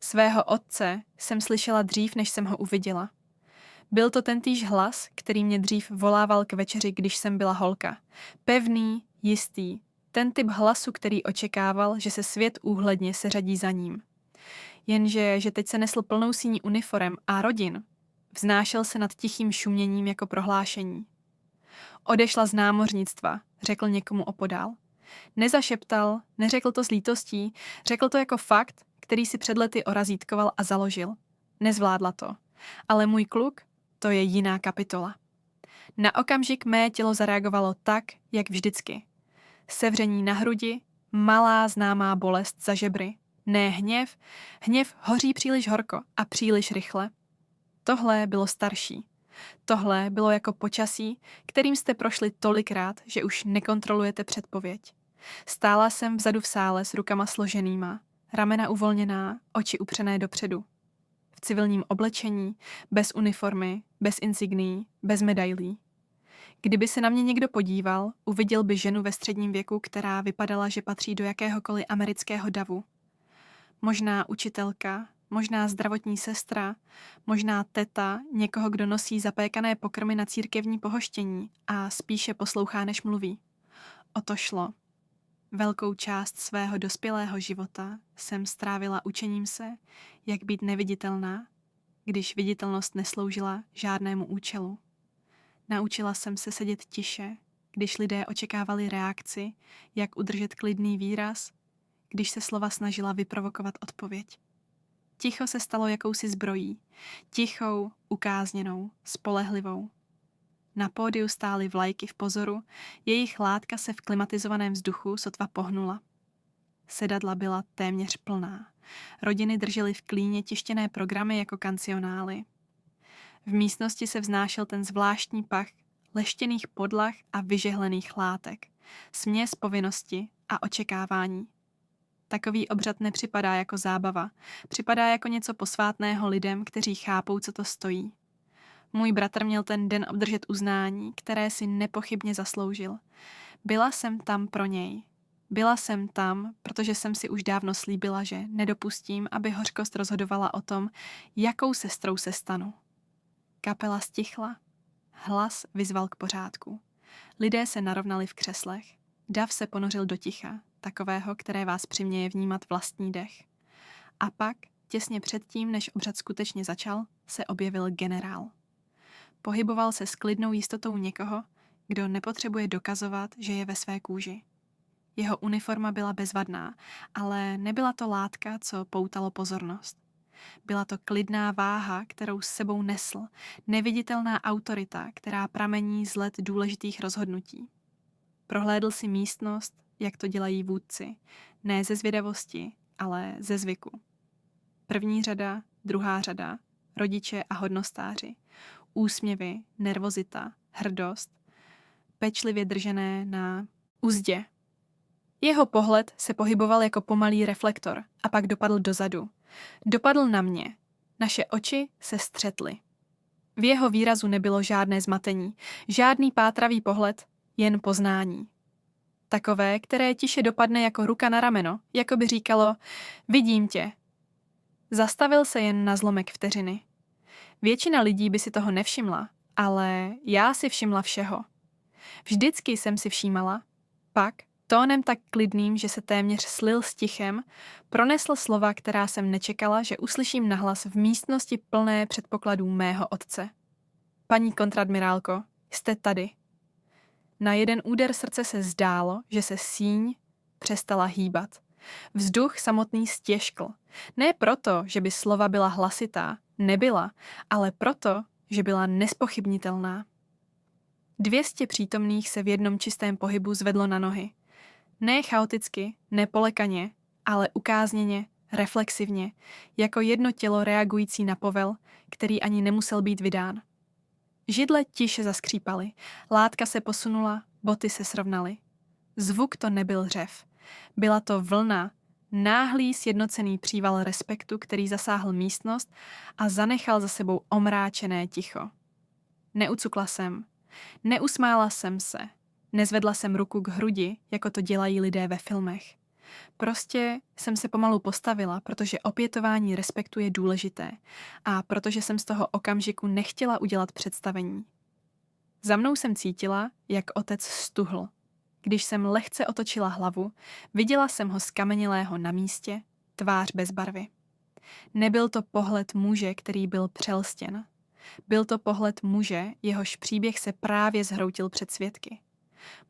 Svého otce jsem slyšela dřív, než jsem ho uviděla. Byl to tentýž hlas, který mě dřív volával k večeři, když jsem byla holka. Pevný, jistý, ten typ hlasu, který očekával, že se svět úhledně seřadí za ním. Jenže, že teď se nesl plnou síní uniforem a rodin, vznášel se nad tichým šuměním jako prohlášení. Odešla z námořnictva, řekl někomu opodál. Nezašeptal, neřekl to s lítostí, řekl to jako fakt, který si před lety orazítkoval a založil. Nezvládla to. Ale můj kluk, to je jiná kapitola. Na okamžik mé tělo zareagovalo tak, jak vždycky. Sevření na hrudi, malá známá bolest za žebry. Ne hněv, hněv hoří příliš horko a příliš rychle. Tohle bylo starší. Tohle bylo jako počasí, kterým jste prošli tolikrát, že už nekontrolujete předpověď. Stála jsem vzadu v sále s rukama složenýma, ramena uvolněná, oči upřené dopředu. V civilním oblečení, bez uniformy, bez insignií, bez medailí. Kdyby se na mě někdo podíval, uviděl by ženu ve středním věku, která vypadala, že patří do jakéhokoliv amerického davu. Možná učitelka, možná zdravotní sestra, možná teta, někoho, kdo nosí zapékané pokrmy na církevní pohoštění a spíše poslouchá, než mluví. O to šlo. Velkou část svého dospělého života jsem strávila učením se, jak být neviditelná, když viditelnost nesloužila žádnému účelu. Naučila jsem se sedět tiše, když lidé očekávali reakci, jak udržet klidný výraz, když se slova snažila vyprovokovat odpověď. Ticho se stalo jakousi zbrojí, tichou, ukázněnou, spolehlivou. Na pódiu stály vlajky v pozoru, jejich látka se v klimatizovaném vzduchu sotva pohnula. Sedadla byla téměř plná. Rodiny držely v klíně tištěné programy jako kancionály. V místnosti se vznášel ten zvláštní pach leštěných podlah a vyžehlených látek, směs povinnosti a očekávání. Takový obřad nepřipadá jako zábava, připadá jako něco posvátného lidem, kteří chápou, co to stojí. Můj bratr měl ten den obdržet uznání, které si nepochybně zasloužil. Byla jsem tam pro něj. Byla jsem tam, protože jsem si už dávno slíbila, že nedopustím, aby hořkost rozhodovala o tom, jakou sestrou se stanu. Kapela stichla. Hlas vyzval k pořádku. Lidé se narovnali v křeslech. Dav se ponořil do ticha, takového, které vás přiměje vnímat vlastní dech. A pak, těsně předtím, než obřad skutečně začal, se objevil generál. Pohyboval se s klidnou jistotou někoho, kdo nepotřebuje dokazovat, že je ve své kůži. Jeho uniforma byla bezvadná, ale nebyla to látka, co poutalo pozornost. Byla to klidná váha, kterou s sebou nesl, neviditelná autorita, která pramení z let důležitých rozhodnutí. Prohlédl si místnost, jak to dělají vůdci, ne ze zvědavosti, ale ze zvyku. První řada, druhá řada, rodiče a hodnostáři, úsměvy, nervozita, hrdost, pečlivě držené na uzdě. Jeho pohled se pohyboval jako pomalý reflektor a pak dopadl dozadu. Dopadl na mě. Naše oči se střetly. V jeho výrazu nebylo žádné zmatení, žádný pátravý pohled, jen poznání. Takové, které tiše dopadne jako ruka na rameno, jako by říkalo, vidím tě. Zastavil se jen na zlomek vteřiny. Většina lidí by si toho nevšimla, ale já si všimla všeho. Vždycky jsem si všímala, pak, tónem tak klidným, že se téměř slil s tichem, pronesl slova, která jsem nečekala, že uslyším nahlas v místnosti plné předpokladů mého otce. Paní kontradmirálko, jste tady. Na jeden úder srdce se zdálo, že se síň přestala hýbat. Vzduch samotný stěžkl. Ne proto, že by slova byla hlasitá, nebyla, ale proto, že byla nespochybnitelná. 200 přítomných se v jednom čistém pohybu zvedlo na nohy. Ne chaoticky, ne polekaně, ale ukázněně, reflexivně, jako jedno tělo reagující na povel, který ani nemusel být vydán. Židle tiše zaskřípaly, látka se posunula, boty se srovnaly. Zvuk to nebyl řev. Byla to vlna, náhlý sjednocený příval respektu, který zasáhl místnost a zanechal za sebou omráčené ticho. Neucukla jsem, neusmála jsem se, nezvedla jsem ruku k hrudi, jako to dělají lidé ve filmech. Prostě jsem se pomalu postavila, protože opětování respektu je důležité a protože jsem z toho okamžiku nechtěla udělat představení. Za mnou jsem cítila, jak otec stuhl. Když jsem lehce otočila hlavu, viděla jsem ho skamenělého na místě, tvář bez barvy. Nebyl to pohled muže, který byl přelstěn. Byl to pohled muže, jehož příběh se právě zhroutil před svědky.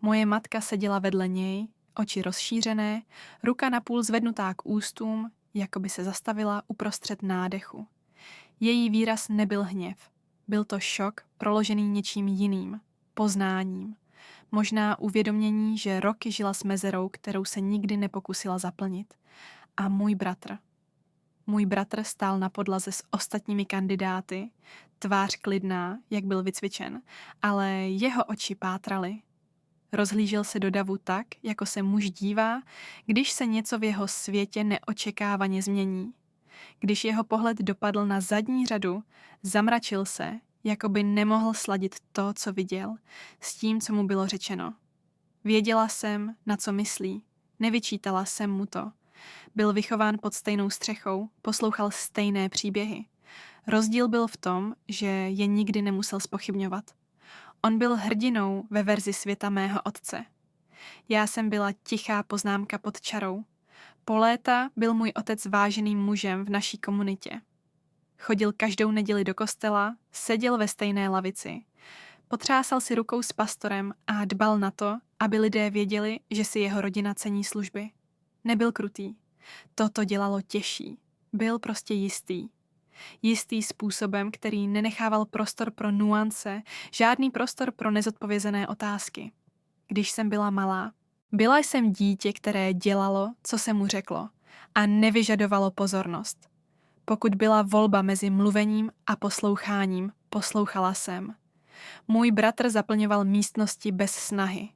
Moje matka seděla vedle něj, oči rozšířené, ruka napůl zvednutá k ústům, jako by se zastavila uprostřed nádechu. Její výraz nebyl hněv. Byl to šok, proložený něčím jiným, poznáním. Možná uvědomění, že roky žila s mezerou, kterou se nikdy nepokusila zaplnit. A Můj bratr stál na podlaze s ostatními kandidáty, tvář klidná, jak byl vycvičen, ale jeho oči pátraly. Rozhlížel se do davu tak, jako se muž dívá, když se něco v jeho světě neočekávaně změní. Když jeho pohled dopadl na zadní řadu, zamračil se, jako by nemohl sladit to, co viděl, s tím, co mu bylo řečeno. Věděla jsem, na co myslí, nevyčítala jsem mu to. Byl vychován pod stejnou střechou, poslouchal stejné příběhy. Rozdíl byl v tom, že je nikdy nemusel zpochybňovat. On byl hrdinou ve verzi světa mého otce. Já jsem byla tichá poznámka pod čarou. Po léta byl můj otec váženým mužem v naší komunitě. Chodil každou neděli do kostela, seděl ve stejné lavici. Potřásal si rukou s pastorem a dbal na to, aby lidé věděli, že si jeho rodina cení služby. Nebyl krutý. Toto dělalo těžší. Byl prostě jistý. Jistý způsobem, který nenechával prostor pro nuance, žádný prostor pro nezodpovězené otázky. Když jsem byla malá, byla jsem dítě, které dělalo, co se mu řeklo, a nevyžadovalo pozornost. Pokud byla volba mezi mluvením a posloucháním, poslouchala jsem. Můj bratr zaplňoval místnosti bez snahy.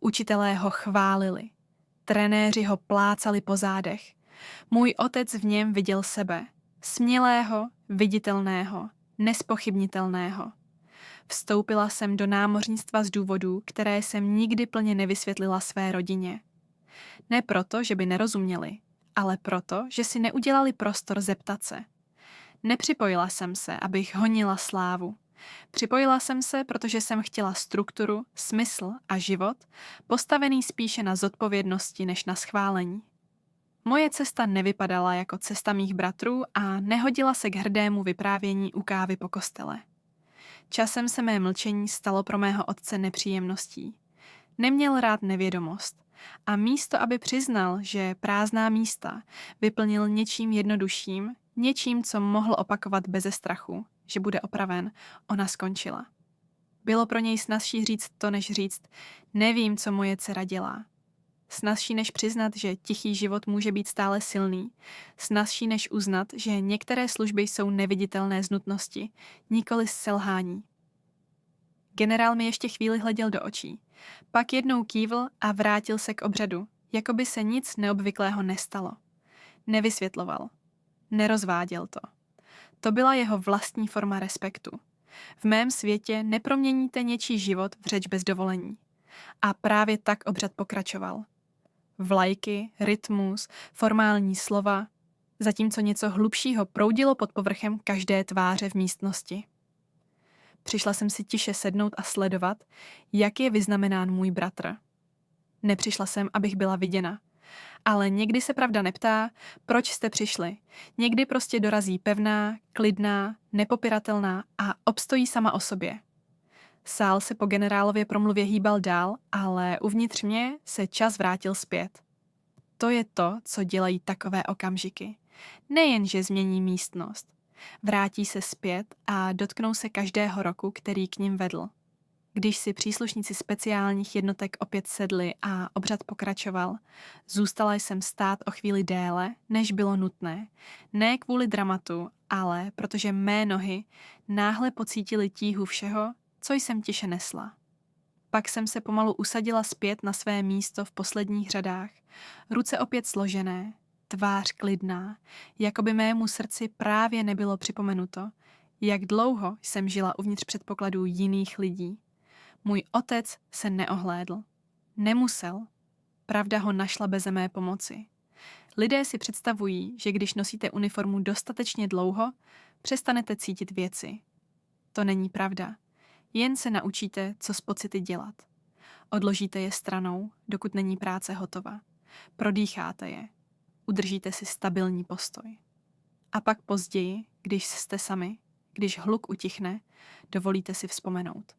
Učitelé ho chválili. Trenéři ho plácali po zádech. Můj otec v něm viděl sebe. Smělého, viditelného, nespochybnitelného. Vstoupila jsem do námořnictva z důvodů, které jsem nikdy plně nevysvětlila své rodině. Ne proto, že by nerozuměli, ale proto, že si neudělali prostor zeptat se. Nepřipojila jsem se, abych honila slávu. Připojila jsem se, protože jsem chtěla strukturu, smysl a život, postavený spíše na zodpovědnosti než na schválení. Moje cesta nevypadala jako cesta mých bratrů a nehodila se k hrdému vyprávění u kávy po kostele. Časem se mé mlčení stalo pro mého otce nepříjemností. Neměl rád nevědomost a místo, aby přiznal, že prázdná místa vyplnil něčím jednodušším, něčím, co mohl opakovat beze strachu, že bude opraven, ona skončila. Bylo pro něj snazší říct to, než říct, nevím, co moje dcera dělá. Snazší než přiznat, že tichý život může být stále silný. Snazší než uznat, že některé služby jsou neviditelné z nutnosti, nikoli z selhání. Generál mi ještě chvíli hleděl do očí. Pak jednou kývl a vrátil se k obřadu, jako by se nic neobvyklého nestalo. Nevysvětloval. Nerozváděl to. To byla jeho vlastní forma respektu. V mém světě neproměníte něčí život v řeč bez dovolení. A právě tak obřad pokračoval. Vlajky, rytmus, formální slova, zatímco něco hlubšího proudilo pod povrchem každé tváře v místnosti. Přišla jsem si tiše sednout a sledovat, jak je vyznamenán můj bratr. Nepřišla jsem, abych byla viděna. Ale někdy se pravda neptá, proč jste přišli. Někdy prostě dorazí pevná, klidná, nepopiratelná a obstojí sama o sobě. Sál se po generálově promluvě hýbal dál, ale uvnitř mě se čas vrátil zpět. To je to, co dělají takové okamžiky. Nejen, že změní místnost. Vrátí se zpět a dotknou se každého roku, který k nim vedl. Když si příslušníci speciálních jednotek opět sedli a obřad pokračoval, zůstala jsem stát o chvíli déle, než bylo nutné. Ne kvůli dramatu, ale protože mé nohy náhle pocítily tíhu všeho, co jsem tiše nesla. Pak jsem se pomalu usadila zpět na své místo v posledních řadách, ruce opět složené, tvář klidná, jako by mému srdci právě nebylo připomenuto, jak dlouho jsem žila uvnitř předpokladů jiných lidí. Můj otec se neohlédl. Nemusel. pravda ho našla beze mé pomoci. Lidé si představují, že když nosíte uniformu dostatečně dlouho, přestanete cítit věci. To není pravda. Jen se naučíte, co s pocity dělat. Odložíte je stranou, dokud není práce hotova. Prodýcháte je. Udržíte si stabilní postoj. A pak později, když jste sami, když hluk utichne, dovolíte si vzpomenout.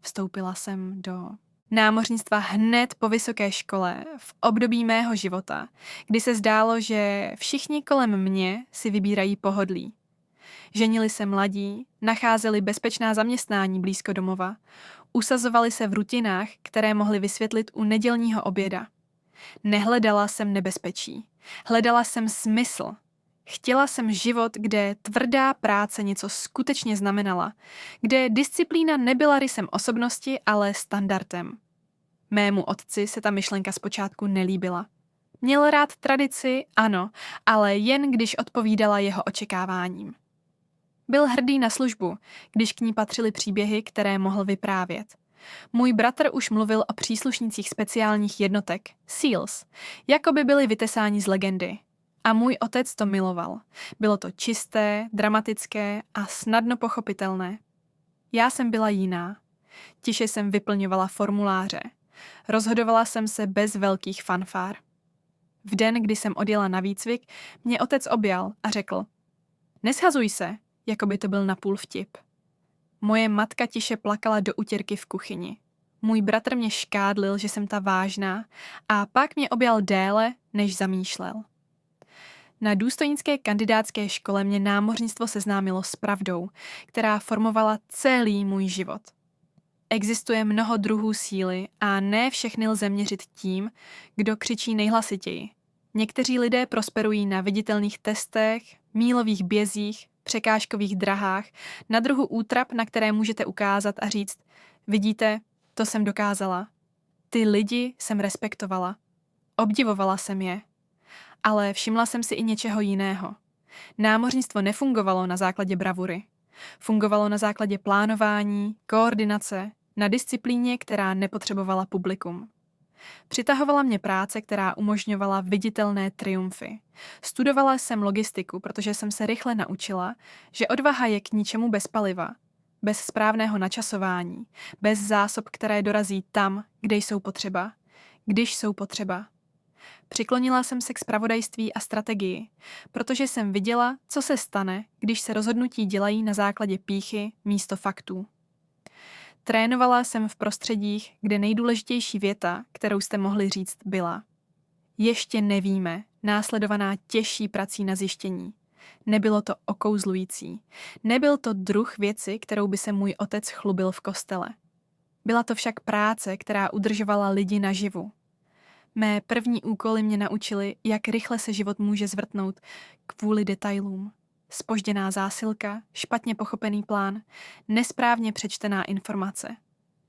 Vstoupila jsem do námořnictva hned po vysoké škole, v období mého života, kdy se zdálo, že všichni kolem mě si vybírají pohodlí. Ženili se mladí, nacházeli bezpečná zaměstnání blízko domova, usazovali se v rutinách, které mohli vysvětlit u nedělního oběda. Nehledala jsem nebezpečí, hledala jsem smysl. Chtěla jsem život, kde tvrdá práce něco skutečně znamenala, kde disciplína nebyla rysem osobnosti, ale standardem. Mému otci se ta myšlenka zpočátku nelíbila. Měl rád tradici, ano, ale jen když odpovídala jeho očekáváním. Byl hrdý na službu, když k ní patřily příběhy, které mohl vyprávět. Můj bratr už mluvil o příslušnících speciálních jednotek, SEALs, jako by byli vytesáni z legendy. A můj otec to miloval. Bylo to čisté, dramatické a snadno pochopitelné. Já jsem byla jiná. Tiše jsem vyplňovala formuláře. Rozhodovala jsem se bez velkých fanfár. V den, kdy jsem odjela na výcvik, mě otec objal a řekl: "Neshazuj se", jako by to byl napůl vtip. Moje matka tiše plakala do utěrky v kuchyni. Můj bratr mě škádlil, že jsem ta vážná, a pak mě objal déle, než zamýšlel. Na důstojnické kandidátské škole mě námořnictvo seznámilo s pravdou, která formovala celý můj život. Existuje mnoho druhů síly a ne všechny lze měřit tím, kdo křičí nejhlasitěji. Někteří lidé prosperují na viditelných testech, mílových bězích, překážkových drahách, na druhu útrap, na které můžete ukázat a říct: "Vidíte, to jsem dokázala." Ty lidi jsem respektovala. Obdivovala jsem je. Ale všimla jsem si i něčeho jiného. Námořnictvo nefungovalo na základě bravury. Fungovalo na základě plánování, koordinace, na disciplíně, která nepotřebovala publikum. Přitahovala mě práce, která umožňovala viditelné triumfy. Studovala jsem logistiku, protože jsem se rychle naučila, že odvaha je k ničemu bez paliva, bez správného načasování, bez zásob, které dorazí tam, kde jsou potřeba, když jsou potřeba. Přiklonila jsem se k zpravodajství a strategii, protože jsem viděla, co se stane, když se rozhodnutí dělají na základě pýchy místo faktů. Trénovala jsem v prostředích, kde nejdůležitější věta, kterou jste mohli říct, byla: "Ještě nevíme", následovaná těžší prací na zjištění. Nebylo to okouzlující. Nebyl to druh věci, kterou by se můj otec chlubil v kostele. Byla to však práce, která udržovala lidi naživu. Mé první úkoly mě naučily, jak rychle se život může zvrtnout kvůli detailům. Zpožděná zásilka, špatně pochopený plán, nesprávně přečtená informace.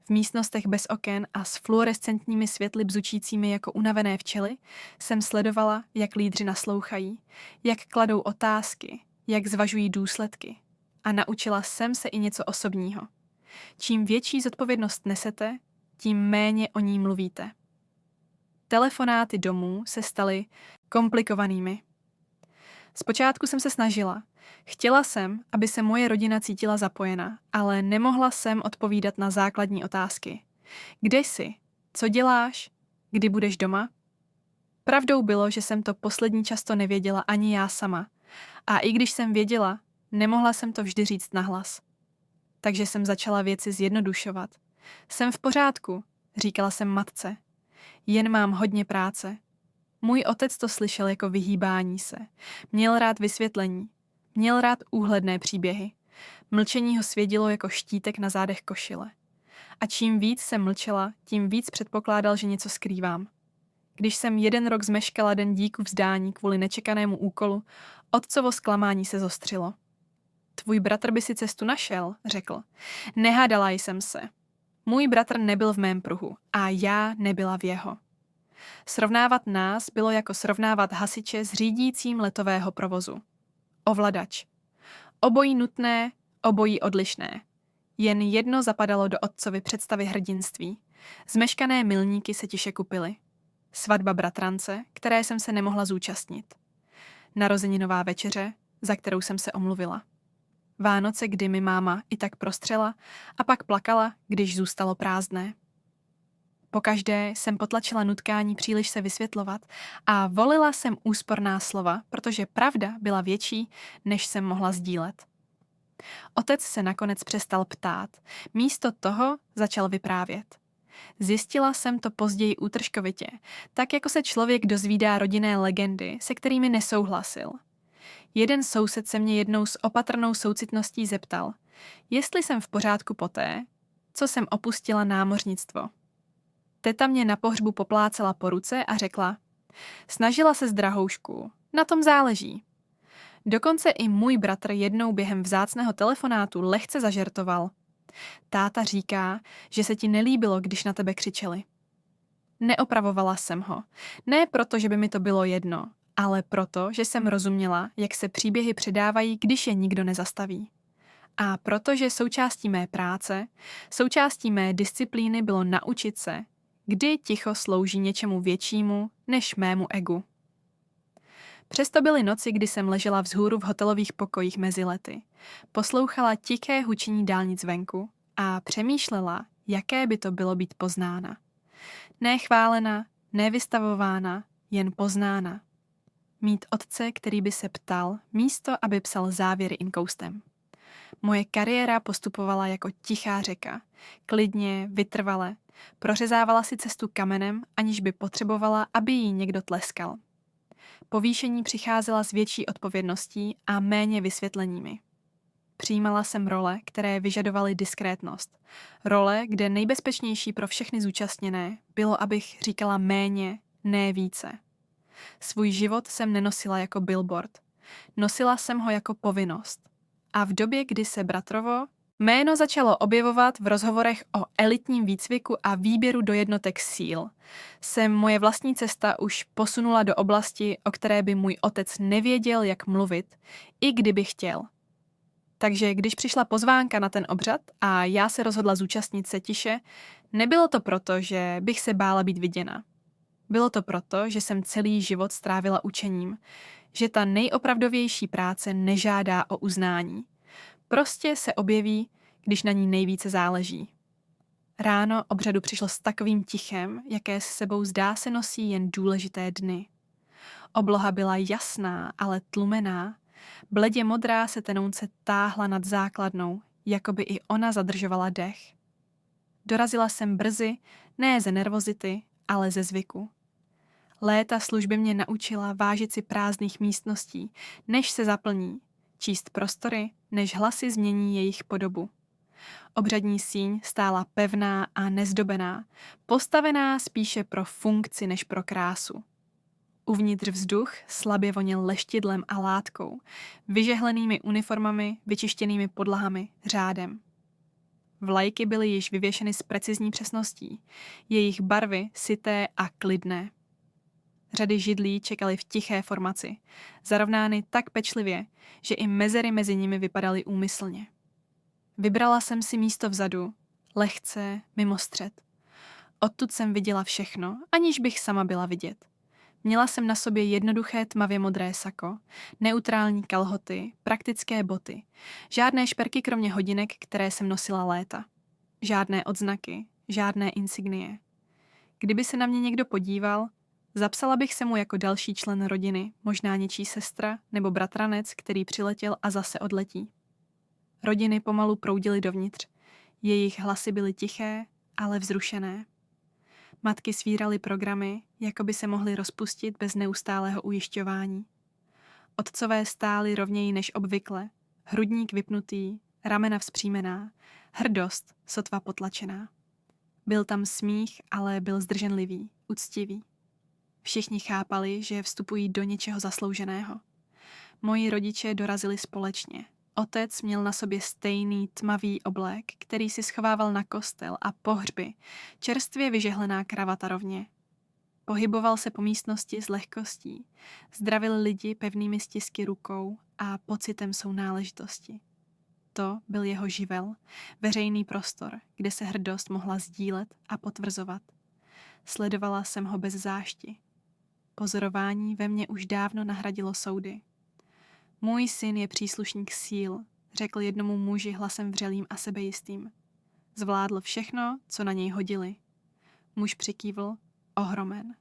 V místnostech bez oken a s fluorescentními světly bzučícími jako unavené včely jsem sledovala, jak lídři naslouchají, jak kladou otázky, jak zvažují důsledky. A naučila jsem se i něco osobního. Čím větší zodpovědnost nesete, tím méně o ní mluvíte. Telefonáty domů se staly komplikovanými. Zpočátku jsem se snažila. Chtěla jsem, aby se moje rodina cítila zapojena, ale nemohla jsem odpovídat na základní otázky. Kde jsi? Co děláš? Kdy budeš doma? Pravdou bylo, že jsem to poslední často nevěděla ani já sama. A i když jsem věděla, nemohla jsem to vždy říct nahlas. Takže jsem začala věci zjednodušovat. Jsem v pořádku, říkala jsem matce. Jen mám hodně práce. Můj otec to slyšel jako vyhýbání se. Měl rád vysvětlení. Měl rád úhledné příběhy. Mlčení ho svědilo jako štítek na zádech košile. A čím víc jsem mlčela, tím víc předpokládal, že něco skrývám. Když jsem 1 rok zmeškala den díku vzdání kvůli nečekanému úkolu, otcovo zklamání se zostřilo. Tvůj bratr by si cestu našel, řekl. Nehádala jsem se. Můj bratr nebyl v mém pruhu a já nebyla v jeho. Srovnávat nás bylo jako srovnávat hasiče s řídícím letového provozu. Ovladač. Obojí nutné, obojí odlišné. Jen jedno zapadalo do otcovy představy hrdinství. Zmeškané milníky se tiše kupily. Svatba bratrance, které jsem se nemohla zúčastnit. Narozeninová večeře, za kterou jsem se omluvila. Vánoce, kdy mi máma i tak prostřela a pak plakala, když zůstalo prázdné. Pokaždé jsem potlačila nutkání příliš se vysvětlovat a volila jsem úsporná slova, protože pravda byla větší, než jsem mohla sdílet. Otec se nakonec přestal ptát, místo toho začal vyprávět. Zjistila jsem to později útržkovitě, tak jako se člověk dozvídá rodinné legendy, se kterými nesouhlasil. Jeden soused se mě jednou s opatrnou soucitností zeptal, jestli jsem v pořádku poté, co jsem opustila námořnictvo. Teta mě na pohřbu poplácela po ruce a řekla, snažila se drahoušku, na tom záleží. Dokonce i můj bratr jednou během vzácného telefonátu lehce zažertoval. Táta říká, že se ti nelíbilo, když na tebe křičeli. Neopravovala jsem ho. Ne proto, že by mi to bylo jedno, ale proto, že jsem rozuměla, jak se příběhy předávají, když je nikdo nezastaví. A protože součástí mé práce, součástí mé disciplíny bylo naučit se, kdy ticho slouží něčemu většímu než mému egu. Přesto byly noci, kdy jsem ležela vzhůru v hotelových pokojích mezi lety, poslouchala tiché hučení dálnic venku a přemýšlela, jaké by to bylo být poznána. Ne chválena, ne vystavována, jen poznána. Mít otce, který by se ptal, místo aby psal závěry inkoustem. Moje kariéra postupovala jako tichá řeka, klidně, vytrvale, prořezávala si cestu kamenem, aniž by potřebovala, aby jí někdo tleskal. Povýšení přicházela s větší odpovědností a méně vysvětleními. Přijímala jsem role, které vyžadovaly diskrétnost. Role, kde nejbezpečnější pro všechny zúčastněné bylo, abych říkala méně, ne více. Svůj život jsem nenosila jako billboard. Nosila jsem ho jako povinnost. A v době, kdy se bratrovo jméno začalo objevovat v rozhovorech o elitním výcviku a výběru do jednotek síl, se moje vlastní cesta už posunula do oblasti, o které by můj otec nevěděl, jak mluvit, i kdyby chtěl. Takže když přišla pozvánka na ten obřad a já se rozhodla zúčastnit se tiše, nebylo to proto, že bych se bála být viděna. Bylo to proto, že jsem celý život strávila učením, že ta nejopravdovější práce nežádá o uznání. Prostě se objeví, když na ní nejvíce záleží. Ráno obřadu přišlo s takovým tichem, jaké s sebou zdá se nosí jen důležité dny. Obloha byla jasná, ale tlumená. Bledě modrá se tenounce táhla nad základnou, jako by i ona zadržovala dech. Dorazila jsem brzy, ne ze nervozity, ale ze zvyku. Léta služby mě naučila vážit si prázdných místností, než se zaplní, číst prostory, než hlasy změní jejich podobu. Obřadní síň stála pevná a nezdobená, postavená spíše pro funkci než pro krásu. Uvnitř vzduch slabě voněl leštidlem a látkou, vyžehlenými uniformami, vyčištěnými podlahami, řádem. Vlajky byly již vyvěšeny s precizní přesností, jejich barvy syté a klidné. Řady židlí čekaly v tiché formaci, zarovnány tak pečlivě, že i mezery mezi nimi vypadaly úmyslně. Vybrala jsem si místo vzadu, lehce, mimo střed. Odtud jsem viděla všechno, aniž bych sama byla vidět. Měla jsem na sobě jednoduché tmavě modré sako, neutrální kalhoty, praktické boty, žádné šperky kromě hodinek, které jsem nosila léta. Žádné odznaky, žádné insignie. Kdyby se na mě někdo podíval, zapsala bych se mu jako další člen rodiny, možná něčí sestra nebo bratranec, který přiletěl a zase odletí. Rodiny pomalu proudily dovnitř. Jejich hlasy byly tiché, ale vzrušené. Matky svíraly programy, jako by se mohly rozpustit bez neustálého ujišťování. Otcové stáli rovněji než obvykle, hrudník vypnutý, ramena vzpřímená, hrdost sotva potlačená. Byl tam smích, ale byl zdrženlivý, uctivý. Všichni chápali, že vstupují do něčeho zaslouženého. Moji rodiče dorazili společně. Otec měl na sobě stejný tmavý oblék, který si schovával na kostel a pohřby, čerstvě vyžehlená kravata rovně. Pohyboval se po místnosti s lehkostí, zdravil lidi pevnými stisky rukou a pocitem sounáležitosti. To byl jeho živel, veřejný prostor, kde se hrdost mohla sdílet a potvrzovat. Sledovala jsem ho bez zášti. Pozorování ve mně už dávno nahradilo soudy. Můj syn je příslušník síl, řekl jednomu muži hlasem vřelým a sebejistým. Zvládl všechno, co na něj hodili. Muž přikývl, ohromen.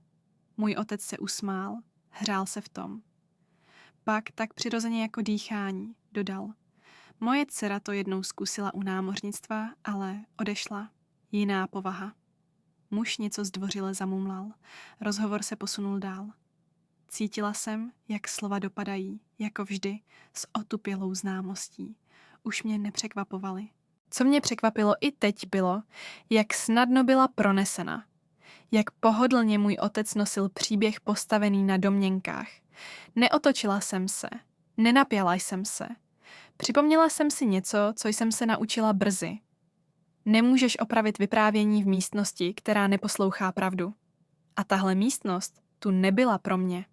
Můj otec se usmál, hřál se v tom. Pak tak přirozeně jako dýchání, dodal. Moje dcera to jednou zkusila u námořnictva, ale odešla. Jiná povaha. Muž něco zdvořile zamumlal. Rozhovor se posunul dál. Cítila jsem, jak slova dopadají, jako vždy, s otupělou známostí. Už mě nepřekvapovaly. Co mě překvapilo i teď bylo, jak snadno byla pronesena. Jak pohodlně můj otec nosil příběh postavený na domněnkách. Neotočila jsem se, nenapěla jsem se. Připomněla jsem si něco, co jsem se naučila brzy. Nemůžeš opravit vyprávění v místnosti, která neposlouchá pravdu. A tahle místnost tu nebyla pro mě.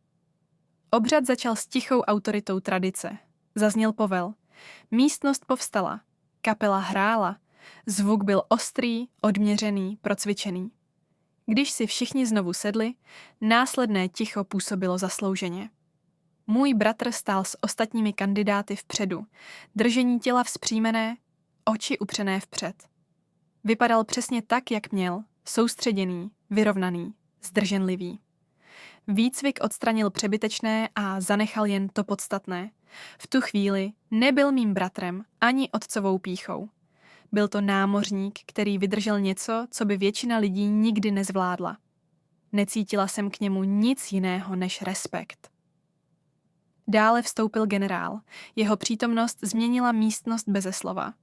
Obřad začal s tichou autoritou tradice. Zazněl povel. Místnost povstala. Kapela hrála. Zvuk byl ostrý, odměřený, procvičený. Když si všichni znovu sedli, následné ticho působilo zaslouženě. Můj bratr stál s ostatními kandidáty vpředu, držení těla vzpřímené, oči upřené vpřed. Vypadal přesně tak, jak měl, soustředěný, vyrovnaný, zdrženlivý. Výcvik odstranil přebytečné a zanechal jen to podstatné. V tu chvíli nebyl mým bratrem ani otcovou pýchou. Byl to námořník, který vydržel něco, co by většina lidí nikdy nezvládla. Necítila jsem k němu nic jiného než respekt. Dále vstoupil generál. Jeho přítomnost změnila místnost beze slova.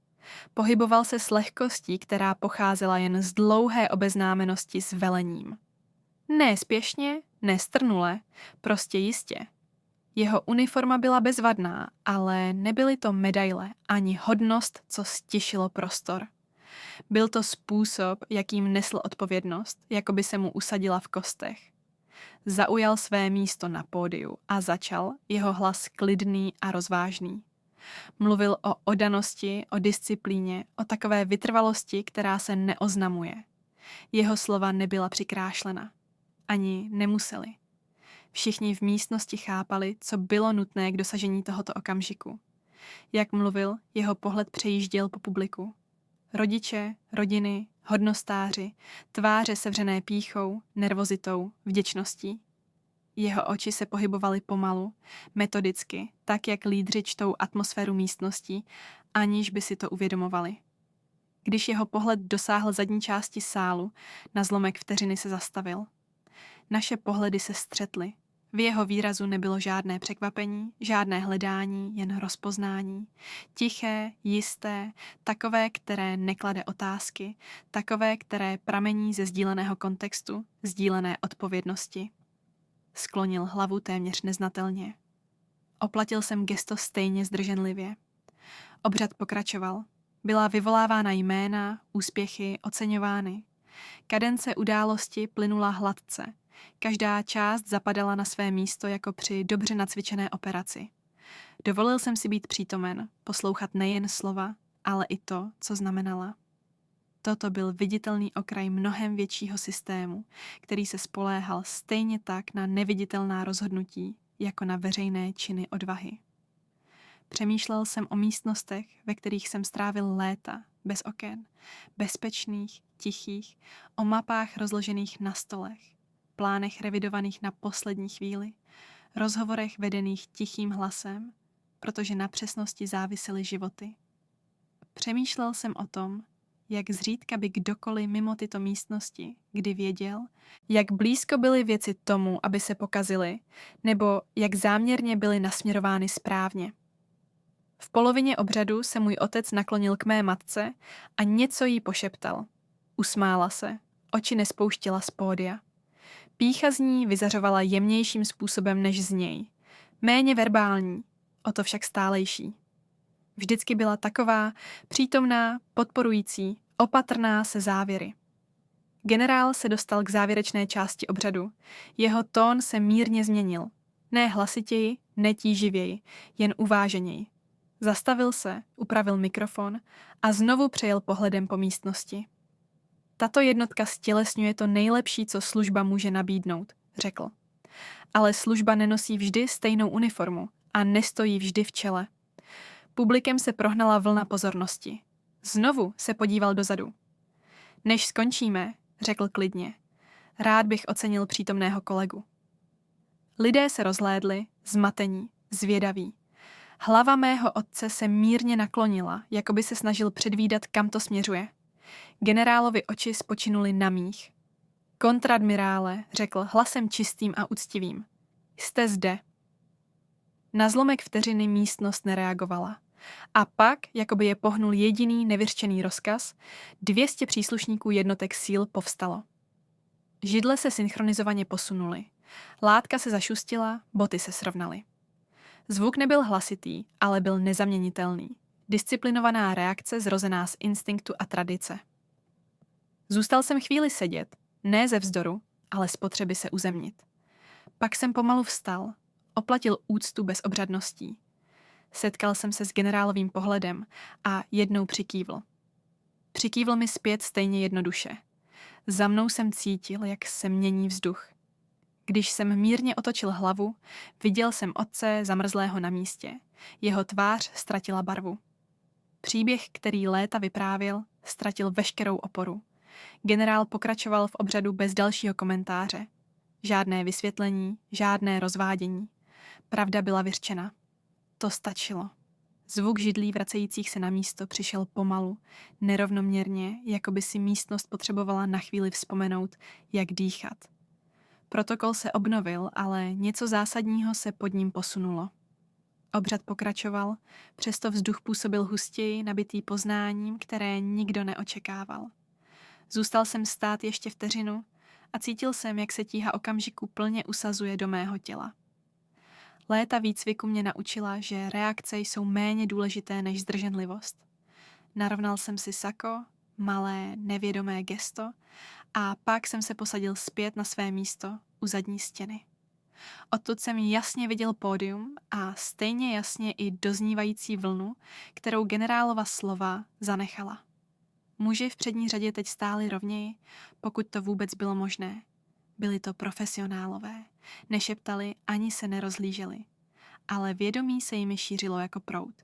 Pohyboval se s lehkostí, která pocházela jen z dlouhé obeznámenosti s velením. Ne spěšně, ne strnule, prostě jistě. Jeho uniforma byla bezvadná, ale nebyly to medaile ani hodnost, co stišilo prostor. Byl to způsob, jakým nesl odpovědnost, jako by se mu usadila v kostech. Zaujal své místo na pódiu a začal, jeho hlas klidný a rozvážný. Mluvil o oddanosti, o disciplíně, o takové vytrvalosti, která se neoznamuje. Jeho slova nebyla přikrášlena. Ani nemuseli. Všichni v místnosti chápali, co bylo nutné k dosažení tohoto okamžiku. Jak mluvil, jeho pohled přejížděl po publiku. Rodiče, rodiny, hodnostáři, tváře sevřené pýchou, nervozitou, vděčností. Jeho oči se pohybovaly pomalu, metodicky, tak jak lídři čtou atmosféru místností, aniž by si to uvědomovali. Když jeho pohled dosáhl zadní části sálu, na zlomek vteřiny se zastavil. Naše pohledy se střetly. V jeho výrazu nebylo žádné překvapení, žádné hledání, jen rozpoznání. Tiché, jisté, takové, které neklade otázky, takové, které pramení ze sdíleného kontextu, sdílené odpovědnosti. Sklonil hlavu téměř neznatelně. Oplatil jsem gesto stejně zdrženlivě. Obřad pokračoval. Byla vyvolávána jména, úspěchy, oceňovány. Kadence události plynula hladce. Každá část zapadala na své místo jako při dobře nacvičené operaci. Dovolil jsem si být přítomen, poslouchat nejen slova, ale i to, co znamenala. Toto byl viditelný okraj mnohem většího systému, který se spoléhal stejně tak na neviditelná rozhodnutí, jako na veřejné činy odvahy. Přemýšlel jsem o místnostech, ve kterých jsem strávil léta, bez oken, bezpečných, tichých, o mapách rozložených na stolech, plánech revidovaných na poslední chvíli, rozhovorech vedených tichým hlasem, protože na přesnosti závisely životy. Přemýšlel jsem o tom, jak zřídka by kdokoliv mimo tyto místnosti, kdy věděl, jak blízko byly věci tomu, aby se pokazily, nebo jak záměrně byly nasměrovány správně. V polovině obřadu se můj otec naklonil k mé matce a něco jí pošeptal. Usmála se, oči nespouštěla z pódia. Pýcha z ní vyzařovala jemnějším způsobem než z něj. Méně verbální, o to však stálejší. Vždycky byla taková, přítomná, podporující, opatrná se závěry. Generál se dostal k závěrečné části obřadu. Jeho tón se mírně změnil. Ne hlasitěji, ne tíživěji, jen uváženěji. Zastavil se, upravil mikrofon a znovu přejel pohledem po místnosti. Tato jednotka stělesňuje to nejlepší, co služba může nabídnout, řekl. Ale služba nenosí vždy stejnou uniformu a nestojí vždy v čele. Publikem se prohnala vlna pozornosti. Znovu se podíval dozadu. Než skončíme, řekl klidně, rád bych ocenil přítomného kolegu. Lidé se rozhlédli, zmatení, zvědaví. Hlava mého otce se mírně naklonila, jako by se snažil předvídat, kam to směřuje. Generálovi oči spočinuly na mých. Kontradmirále, řekl hlasem čistým a uctivým. Jste zde. Na zlomek vteřiny místnost nereagovala. A pak, jako by je pohnul jediný nevyřčený rozkaz, 200 příslušníků jednotek síl povstalo. Židle se synchronizovaně posunuly. Látka se zašustila, boty se srovnaly. Zvuk nebyl hlasitý, ale byl nezaměnitelný. Disciplinovaná reakce zrozená z instinktu a tradice. Zůstal jsem chvíli sedět, ne ze vzdoru, ale z potřeby se uzemnit. Pak jsem pomalu vstal, oplatil úctu bez obřadností. Setkal jsem se s generálovým pohledem a jednou přikývl. Přikývl mi zpět stejně jednoduše. Za mnou jsem cítil, jak se mění vzduch. Když jsem mírně otočil hlavu, viděl jsem otce zamrzlého na místě. Jeho tvář ztratila barvu. Příběh, který léta vyprávěl, ztratil veškerou oporu. Generál pokračoval v obřadu bez dalšího komentáře. Žádné vysvětlení, žádné rozvádění. Pravda byla vyřčena. To stačilo. Zvuk židlí vracejících se na místo přišel pomalu, nerovnoměrně, jako by si místnost potřebovala na chvíli vzpomenout, jak dýchat. Protokol se obnovil, ale něco zásadního se pod ním posunulo. Obřad pokračoval, přesto vzduch působil hustěji, nabitý poznáním, které nikdo neočekával. Zůstal jsem stát ještě vteřinu a cítil jsem, jak se tíha okamžiku plně usazuje do mého těla. Léta výcviku mě naučila, že reakce jsou méně důležité než zdrženlivost. Narovnal jsem si sako, malé, nevědomé gesto a pak jsem se posadil zpět na své místo u zadní stěny. Odtud jsem jasně viděl pódium a stejně jasně i doznívající vlnu, kterou generálova slova zanechala. Muži v přední řadě teď stáli rovněji, pokud to vůbec bylo možné. Byli to profesionálové, nešeptali ani se nerozhlíželi, ale vědomí se jimi šířilo jako proud.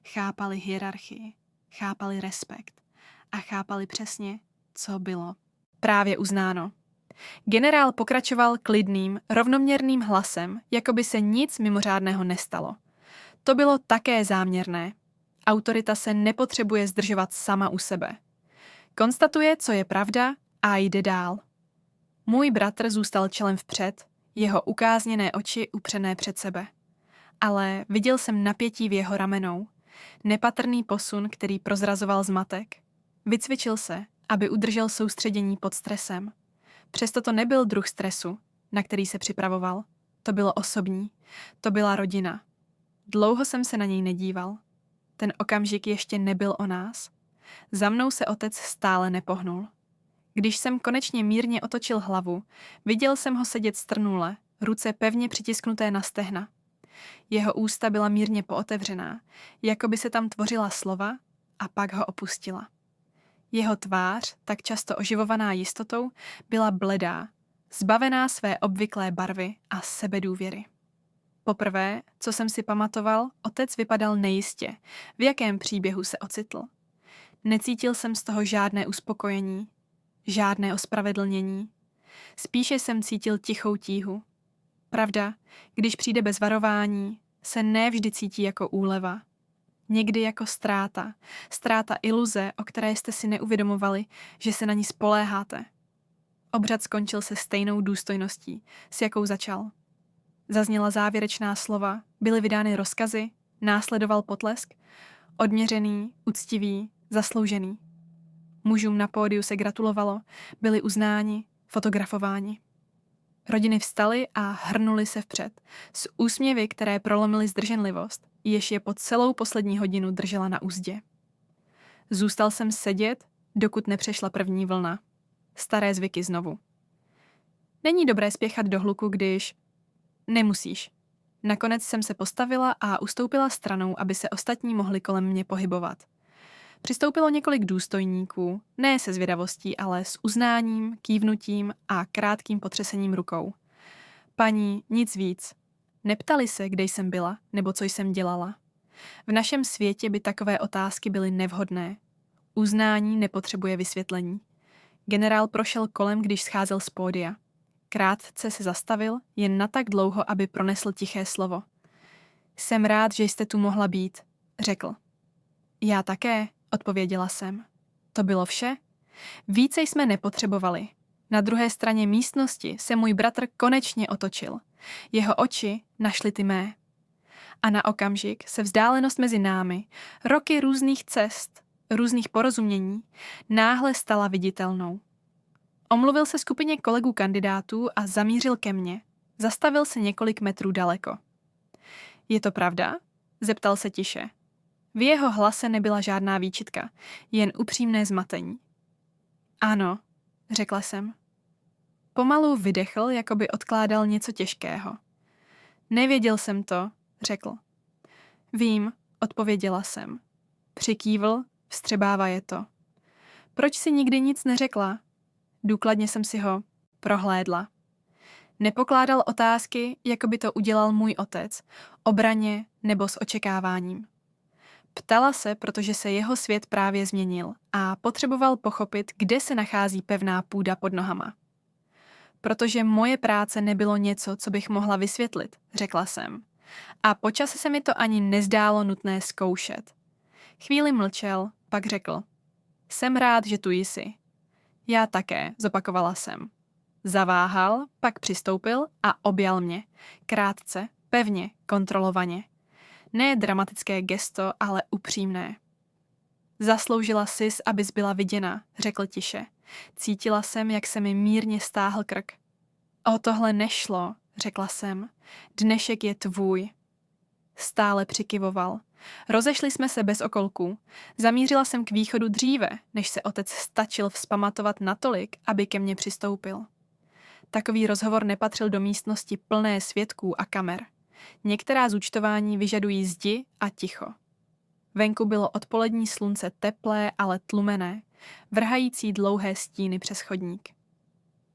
Chápali hierarchii, chápali respekt a chápali přesně, co bylo právě uznáno. Generál pokračoval klidným, rovnoměrným hlasem, jako by se nic mimořádného nestalo. To bylo také záměrné. Autorita se nepotřebuje zdržovat sama u sebe. Konstatuje, co je pravda a jde dál. Můj bratr zůstal čelem vpřed, jeho ukázněné oči upřené před sebe. Ale viděl jsem napětí v jeho ramenou, nepatrný posun, který prozrazoval zmatek. Vycvičil se, aby udržel soustředění pod stresem. Přesto to nebyl druh stresu, na který se připravoval. To bylo osobní, to byla rodina. Dlouho jsem se na něj nedíval. Ten okamžik ještě nebyl o nás. Za mnou se otec stále nepohnul. Když jsem konečně mírně otočil hlavu, viděl jsem ho sedět strnule, ruce pevně přitisknuté na stehna. Jeho ústa byla mírně pootevřená, jako by se tam tvořila slova a pak ho opustila. Jeho tvář, tak často oživovaná jistotou, byla bledá, zbavená své obvyklé barvy a sebedůvěry. Poprvé, co jsem si pamatoval, otec vypadal nejistě, v jakém příběhu se ocitl. Necítil jsem z toho žádné uspokojení, žádné ospravedlnění. Spíše jsem cítil tichou tíhu. Pravda, když přijde bez varování, se ne vždy cítí jako úleva. Někdy jako ztráta. Ztráta iluze, o které jste si neuvědomovali, že se na ní spoléháte. Obřad skončil se stejnou důstojností, s jakou začal. Zazněla závěrečná slova, byly vydány rozkazy, následoval potlesk, odměřený, uctivý, zasloužený. Mužům na pódiu se gratulovalo, byli uznáni, fotografováni. Rodiny vstaly a hrnuly se vpřed, s úsměvy, které prolomily zdrženlivost, jež je po celou poslední hodinu držela na uzdě. Zůstal jsem sedět, dokud nepřešla první vlna. Staré zvyky znovu. Není dobré spěchat do hluku, když... Nemusíš. Nakonec jsem se postavila a ustoupila stranou, aby se ostatní mohli kolem mě pohybovat. Přistoupilo několik důstojníků, ne se zvědavostí, ale s uznáním, kývnutím a krátkým potřesením rukou. Paní, nic víc. Neptali se, kde jsem byla, nebo co jsem dělala. V našem světě by takové otázky byly nevhodné. Uznání nepotřebuje vysvětlení. Generál prošel kolem, když scházel z pódia. Krátce se zastavil, jen na tak dlouho, aby pronesl tiché slovo. Jsem rád, že jste tu mohla být, řekl. Já také, odpověděla jsem. To bylo vše? Více jsme nepotřebovali. Na druhé straně místnosti se můj bratr konečně otočil. Jeho oči našly ty mé. A na okamžik se vzdálenost mezi námi, roky různých cest, různých porozumění, náhle stala viditelnou. Omluvil se skupině kolegů kandidátů a zamířil ke mně. Zastavil se několik metrů daleko. Je to pravda? Zeptal se tiše. V jeho hlase nebyla žádná výčitka, jen upřímné zmatení. Ano, řekla jsem. Pomalu vydechl, jako by odkládal něco těžkého. Nevěděl jsem to, řekl. Vím, odpověděla jsem. Přikývl, vstřebává je to. Proč si nikdy nic neřekla? Důkladně jsem si ho prohlédla. Nepokládal otázky, jako by to udělal můj otec, obraně nebo s očekáváním. Ptala se, protože se jeho svět právě změnil a potřeboval pochopit, kde se nachází pevná půda pod nohama. Protože moje práce nebylo něco, co bych mohla vysvětlit, řekla jsem. A po čase se mi to ani nezdálo nutné zkoušet. Chvíli mlčel, pak řekl. Jsem rád, že tu jsi. Já také, zopakovala jsem. Zaváhal, pak přistoupil a objal mě. Krátce, pevně, kontrolovaně. Ne dramatické gesto, ale upřímné. Zasloužila sis, abys byla viděna, řekl tiše. Cítila jsem, jak se mi mírně stáhl krk. O tohle nešlo, řekla jsem. Dnešek je tvůj. Stále přikyvoval. Rozešli jsme se bez okolků. Zamířila jsem k východu dříve, než se otec stačil vzpamatovat natolik, aby ke mně přistoupil. Takový rozhovor nepatřil do místnosti plné svědků a kamer. Některá zúčtování vyžadují zdi a ticho. Venku bylo odpolední slunce teplé, ale tlumené, vrhající dlouhé stíny přes chodník.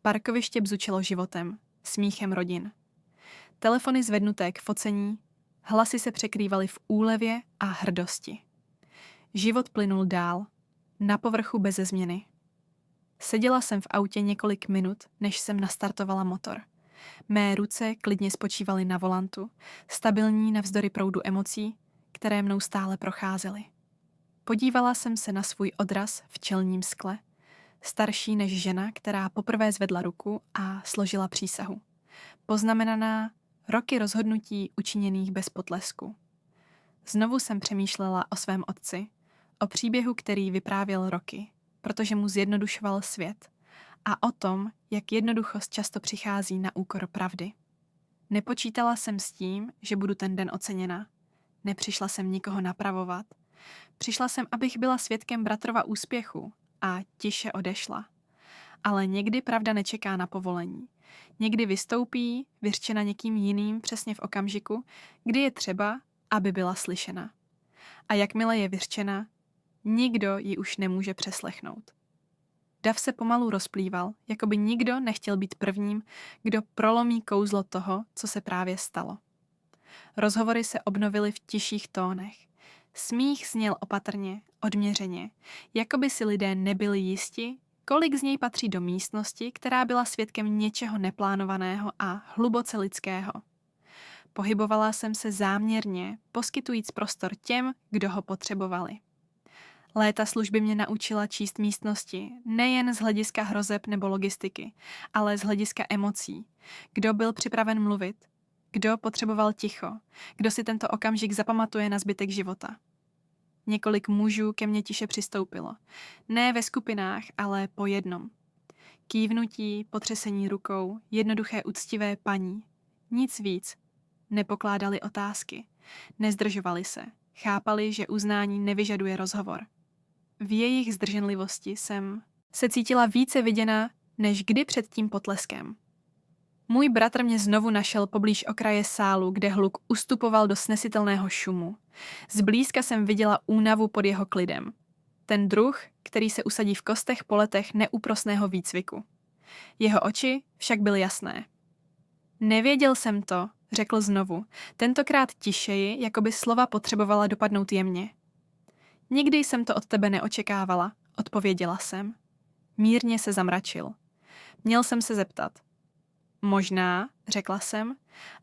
Parkoviště bzučelo životem, smíchem rodin. Telefony zvednuté k focení, hlasy se překrývaly v úlevě a hrdosti. Život plynul dál, na povrchu beze změny. Seděla jsem v autě několik minut, než jsem nastartovala motor. Mé ruce klidně spočívaly na volantu, stabilní navzdory proudu emocí, které mnou stále procházely. Podívala jsem se na svůj odraz v čelním skle, starší než žena, která poprvé zvedla ruku a složila přísahu. Poznamenaná roky rozhodnutí učiněných bez potlesku. Znovu jsem přemýšlela o svém otci, o příběhu, který vyprávěl roky, protože mu zjednodušoval svět, a o tom, jak jednoduchost často přichází na úkor pravdy. Nepočítala jsem s tím, že budu ten den oceněna. Nepřišla jsem nikoho napravovat. Přišla jsem, abych byla svědkem bratrova úspěchu a tiše odešla. Ale někdy pravda nečeká na povolení. Někdy vystoupí, vyřčena někým jiným přesně v okamžiku, kdy je třeba, aby byla slyšena. A jakmile je vyřčena, nikdo ji už nemůže přeslechnout. Dav se pomalu rozplýval, jako by nikdo nechtěl být prvním, kdo prolomí kouzlo toho, co se právě stalo. Rozhovory se obnovily v tiších tónech. Smích zněl opatrně, odměřeně, jako by si lidé nebyli jisti, kolik z něj patří do místnosti, která byla svědkem něčeho neplánovaného a hluboce lidského. Pohybovala jsem se záměrně, poskytujíc prostor těm, kdo ho potřebovali. Léta služby mě naučila číst místnosti, nejen z hlediska hrozeb nebo logistiky, ale z hlediska emocí. Kdo byl připraven mluvit? Kdo potřeboval ticho? Kdo si tento okamžik zapamatuje na zbytek života? Několik mužů ke mně tiše přistoupilo. Ne ve skupinách, ale po jednom. Kývnutí, potřesení rukou, jednoduché uctivé paní. Nic víc. Nepokládali otázky. Nezdržovali se. Chápali, že uznání nevyžaduje rozhovor. V jejich zdrženlivosti jsem se cítila více viděna, než kdy před tím potleskem. Můj bratr mě znovu našel poblíž okraje sálu, kde hluk ustupoval do snesitelného šumu. Zblízka jsem viděla únavu pod jeho klidem. Ten druh, který se usadí v kostech po letech neúprosného výcviku. Jeho oči však byly jasné. Nevěděl jsem to, řekl znovu, tentokrát tišeji, jako by slova potřebovala dopadnout jemně. Nikdy jsem to od tebe neočekávala, odpověděla jsem. Mírně se zamračil. Měl jsem se zeptat. Možná, řekla jsem,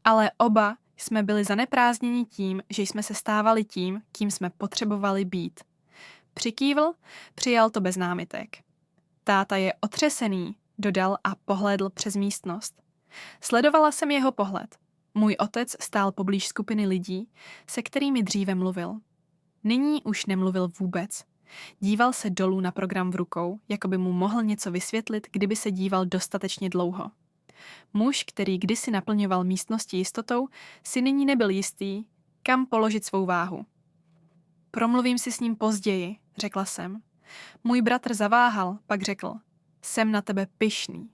ale oba jsme byli zaneprázdněni tím, že jsme se stávali tím, kým jsme potřebovali být. Přikývl, přijal to bez námitek. Táta je otřesený, dodal a pohlédl přes místnost. Sledovala jsem jeho pohled. Můj otec stál poblíž skupiny lidí, se kterými dříve mluvil. Nyní už nemluvil vůbec. Díval se dolů na program v rukou, jako by mu mohl něco vysvětlit, kdyby se díval dostatečně dlouho. Muž, který kdysi naplňoval místnosti jistotou, si nyní nebyl jistý, kam položit svou váhu. Promluvím si s ním později, řekla jsem. Můj bratr zaváhal, pak řekl, jsem na tebe pyšný.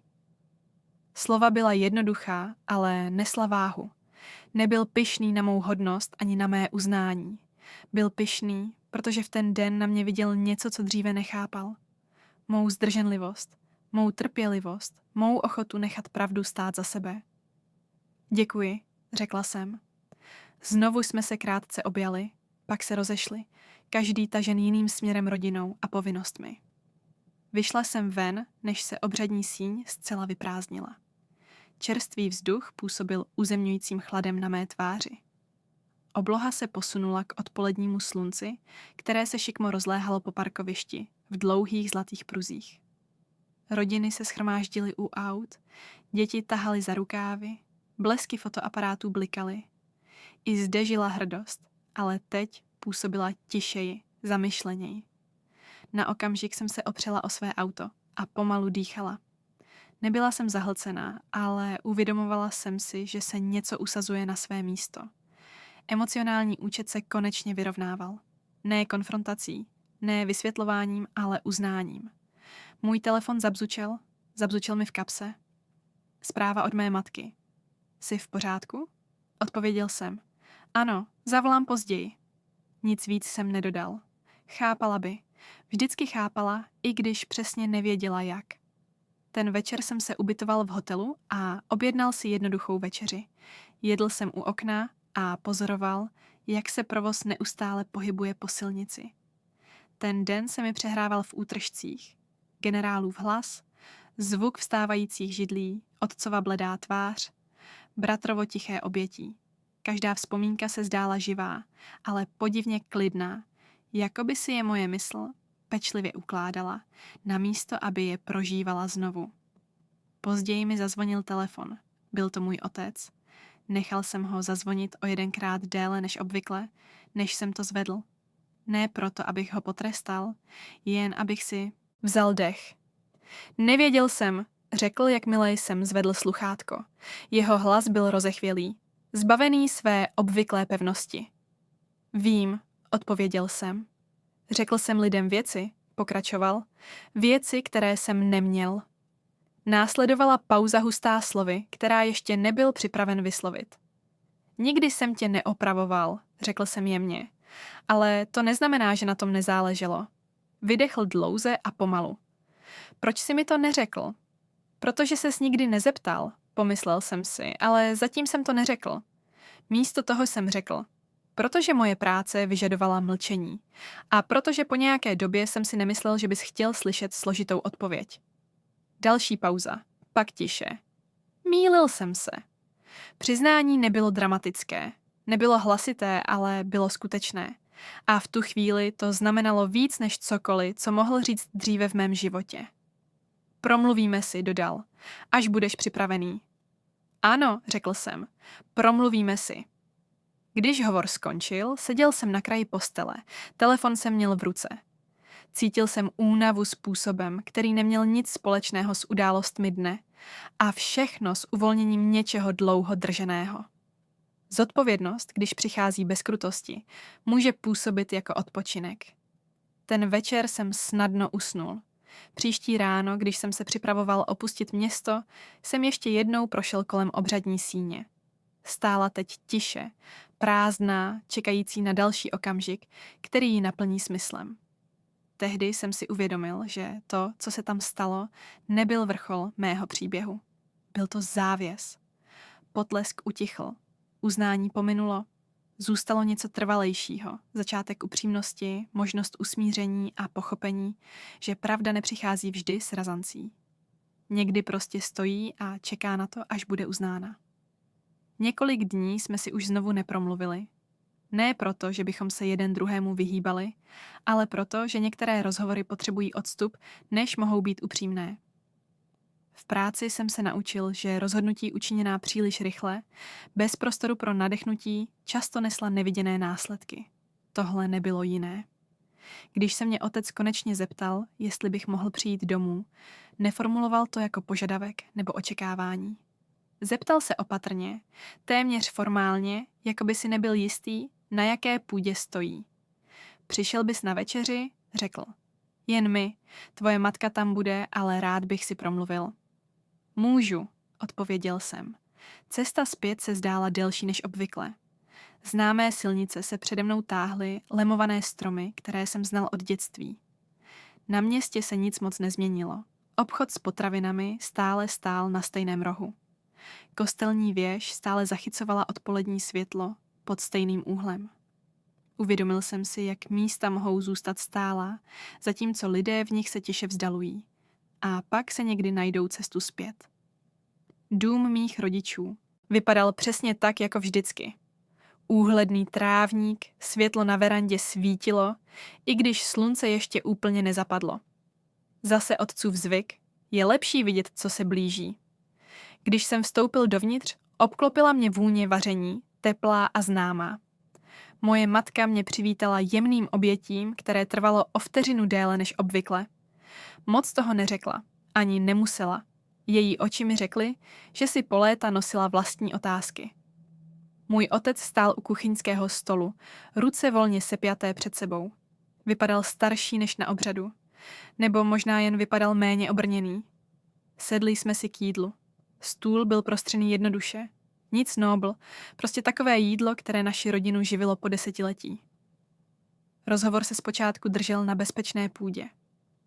Slova byla jednoduchá, ale nesla váhu. Nebyl pyšný na mou hodnost ani na mé uznání. Byl pyšný, protože v ten den na mě viděl něco, co dříve nechápal. Mou zdrženlivost, mou trpělivost, mou ochotu nechat pravdu stát za sebe. Děkuji, řekla jsem. Znovu jsme se krátce objali, pak se rozešli, každý tažen jiným směrem rodinou a povinnostmi. Vyšla jsem ven, než se obřadní síň zcela vyprázdnila. Čerstvý vzduch působil uzemňujícím chladem na mé tváři. Obloha se posunula k odpolednímu slunci, které se šikmo rozléhalo po parkovišti v dlouhých zlatých pruzích. Rodiny se shromáždily u aut, děti tahaly za rukávy, blesky fotoaparátů blikaly. I zde žila hrdost, ale teď působila tišeji, zamyšleněji. Na okamžik jsem se opřela o své auto a pomalu dýchala. Nebyla jsem zahlcená, ale uvědomovala jsem si, že se něco usazuje na své místo. Emocionální účet se konečně vyrovnával. Ne konfrontací, ne vysvětlováním, ale uznáním. Můj telefon zabzučel mi v kapse. Zpráva od mé matky. Jsi v pořádku? Odpověděl jsem. Ano, zavolám později. Nic víc jsem nedodal. Chápala by. Vždycky chápala, i když přesně nevěděla jak. Ten večer jsem se ubytoval v hotelu a objednal si jednoduchou večeři. Jedl jsem u okna a pozoroval, jak se provoz neustále pohybuje po silnici. Ten den se mi přehrával v útržcích. Generálův hlas, zvuk vstávajících židlí, otcova bledá tvář, bratrovo tiché obětí. Každá vzpomínka se zdála živá, ale podivně klidná, jako by si je moje mysl pečlivě ukládala, namísto aby je prožívala znovu. Později mi zazvonil telefon. Byl to můj otec. Nechal jsem ho zazvonit o 1krát déle než obvykle, než jsem to zvedl. Ne proto, abych ho potrestal, jen abych si vzal dech. Nevěděl jsem, řekl, jakmile jsem zvedl sluchátko. Jeho hlas byl rozechvělý, zbavený své obvyklé pevnosti. Vím, odpověděl jsem. Řekl jsem lidem věci, pokračoval, věci, které jsem neměl. Následovala pauza hustá slovy, která ještě nebyl připraven vyslovit. Nikdy jsem tě neopravoval, řekl jsem jemně, ale to neznamená, že na tom nezáleželo. Vydechl dlouze a pomalu. Proč jsi mi to neřekl? Protože ses nikdy nezeptal, pomyslel jsem si, ale zatím jsem to neřekl. Místo toho jsem řekl, protože moje práce vyžadovala mlčení a protože po nějaké době jsem si nemyslel, že bys chtěl slyšet složitou odpověď. Další pauza, pak tiše. Mýlil jsem se. Přiznání nebylo dramatické, nebylo hlasité, ale bylo skutečné. A v tu chvíli to znamenalo víc než cokoliv, co mohl říct dříve v mém životě. Promluvíme si, dodal, až budeš připravený. Ano, řekl jsem, promluvíme si. Když hovor skončil, seděl jsem na kraji postele, telefon jsem měl v ruce. Cítil jsem únavu způsobem, který neměl nic společného s událostmi dne a všechno s uvolněním něčeho dlouho drženého. Zodpovědnost, když přichází bez krutosti, může působit jako odpočinek. Ten večer jsem snadno usnul. Příští ráno, když jsem se připravoval opustit město, jsem ještě jednou prošel kolem obřadní síně. Stála teď tiše, prázdná, čekající na další okamžik, který ji naplní smyslem. tehdy jsem si uvědomil, že to, co se tam stalo, nebyl vrchol mého příběhu. Byl to závěs. Potlesk utichl. Uznání pominulo. Zůstalo něco trvalejšího. Začátek upřímnosti, možnost usmíření a pochopení, že pravda nepřichází vždy s razancí. Někdy prostě stojí a čeká na to, až bude uznána. Několik dní jsme si už znovu nepromluvili. Ne proto, že bychom se jeden druhému vyhýbali, ale proto, že některé rozhovory potřebují odstup, než mohou být upřímné. V práci jsem se naučil, že rozhodnutí učiněná příliš rychle, bez prostoru pro nadechnutí, často nesla neviděné následky. Tohle nebylo jiné. Když se mě otec konečně zeptal, jestli bych mohl přijít domů, neformuloval to jako požadavek nebo očekávání. Zeptal se opatrně, téměř formálně, jako by si nebyl jistý, na jaké půdě stojí. Přišel bys na večeři, řekl. Jen my, tvoje matka tam bude, ale rád bych si promluvil. Můžu, odpověděl jsem. Cesta zpět se zdála delší než obvykle. Známé silnice se přede mnou táhly, lemované stromy, které jsem znal od dětství. Na městě se nic moc nezměnilo. Obchod s potravinami stále stál na stejném rohu. Kostelní věž stále zachycovala odpolední světlo pod stejným úhlem. Uvědomil jsem si, jak místa mohou zůstat stálá, zatímco lidé v nich se tiše vzdalují. A pak se někdy najdou cestu zpět. Dům mých rodičů vypadal přesně tak, jako vždycky. Úhledný trávník, světlo na verandě svítilo, i když slunce ještě úplně nezapadlo. Zase otcův zvyk, je lepší vidět, co se blíží. Když jsem vstoupil dovnitř, obklopila mě vůně vaření, teplá a známá. Moje matka mě přivítala jemným obětím, které trvalo o vteřinu déle než obvykle. Moc toho neřekla, ani nemusela. Její oči mi řekly, že si po léta nosila vlastní otázky. Můj otec stál u kuchyňského stolu, ruce volně sepjaté před sebou. Vypadal starší než na obřadu. Nebo možná jen vypadal méně obrněný. Sedli jsme si k jídlu. Stůl byl prostřený jednoduše. Nic nobl, prostě takové jídlo, které naši rodinu živilo po desetiletí. Rozhovor se zpočátku držel na bezpečné půdě.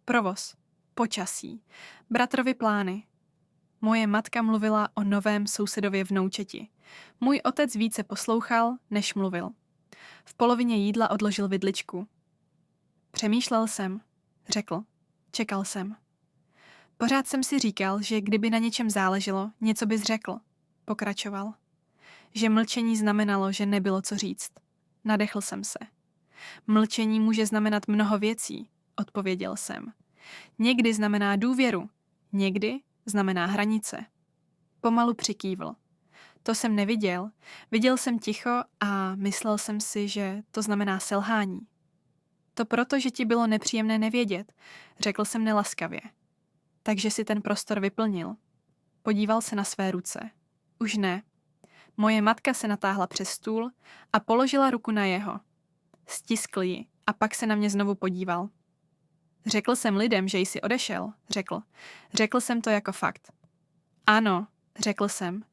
Provoz, počasí, bratrovi plány. Moje matka mluvila o novém sousedově vnoučeti. Můj otec více poslouchal, než mluvil. V polovině jídla odložil vidličku. Přemýšlel jsem, řekl. Čekal jsem. Pořád jsem si říkal, že kdyby na něčem záleželo, něco bys řekl. Pokračoval. Že mlčení znamenalo, že nebylo co říct. Nadechl jsem se. Mlčení může znamenat mnoho věcí, odpověděl jsem. Někdy znamená důvěru, někdy znamená hranice. Pomalu přikývl. To jsem neviděl, viděl jsem ticho a myslel jsem si, že to znamená selhání. To proto, že ti bylo nepříjemné nevědět, řekl jsem nelaskavě. Takže si ten prostor vyplnil. Podíval se na své ruce. Už ne. Moje matka se natáhla přes stůl a položila ruku na jeho. Stiskl ji a pak se na mě znovu podíval. Řekl jsem lidem, že jsi odešel, řekl. Řekl jsem to jako fakt. Ano, řekl jsem.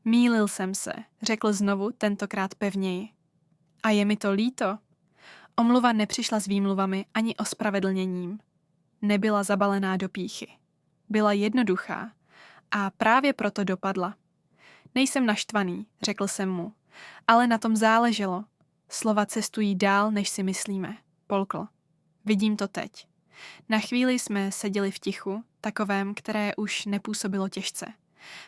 Mýlil jsem se, řekl znovu, tentokrát pevněji. A je mi to líto. Omluva nepřišla s výmluvami ani ospravedlněním. Nebyla zabalená do pýchy. Byla jednoduchá a právě proto dopadla. Nejsem naštvaný, řekl jsem mu, ale na tom záleželo. Slova cestují dál, než si myslíme, polkl. Vidím to teď. Na chvíli jsme seděli v tichu, takovém, které už nepůsobilo těžce.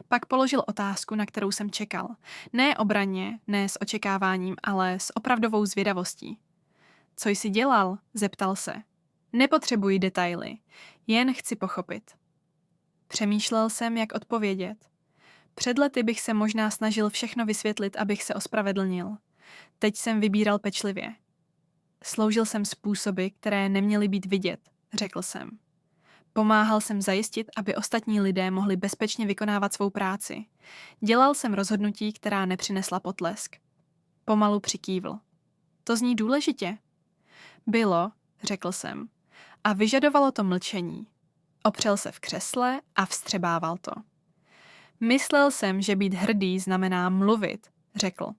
Pak položil otázku, na kterou jsem čekal. Ne obranně, ne s očekáváním, ale s opravdovou zvědavostí. Co jsi dělal? Zeptal se. Nepotřebuji detaily, jen chci pochopit. Přemýšlel jsem, jak odpovědět. Před lety bych se možná snažil všechno vysvětlit, abych se ospravedlnil. Teď jsem vybíral pečlivě. Sloužil jsem způsoby, které neměly být vidět, řekl jsem. Pomáhal jsem zajistit, aby ostatní lidé mohli bezpečně vykonávat svou práci. Dělal jsem rozhodnutí, která nepřinesla potlesk. Pomalu přikývl. To zní důležitě. Bylo, řekl jsem, a vyžadovalo to mlčení. Opřel se v křesle a vstřebával to. Myslel jsem, že být hrdý znamená mluvit, řekl.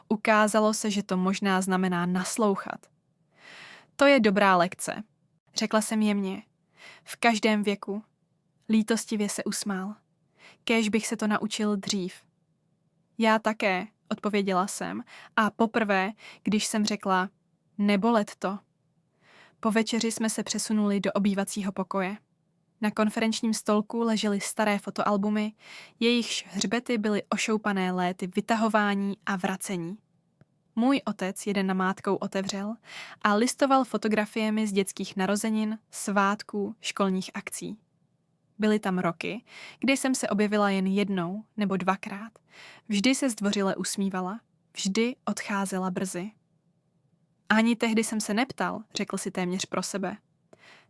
Ukázalo se, že to možná znamená naslouchat. To je dobrá lekce, řekla jsem jemně. V každém věku. Lítostivě se usmál. Kéž bych se to naučil dřív. Já také, odpověděla jsem, a poprvé, když jsem řekla, nebolet to. Po večeři jsme se přesunuli do obývacího pokoje. Na konferenčním stolku ležely staré fotoalbumy, jejichž hřbety byly ošoupané léty vytahování a vracení. Můj otec jeden namátkou otevřel a listoval fotografiemi z dětských narozenin, svátků, školních akcí. Byly tam roky, kdy jsem se objevila jen jednou nebo dvakrát. Vždy se zdvořile usmívala, vždy odcházela brzy. Ani tehdy jsem se neptal, řekl si téměř pro sebe.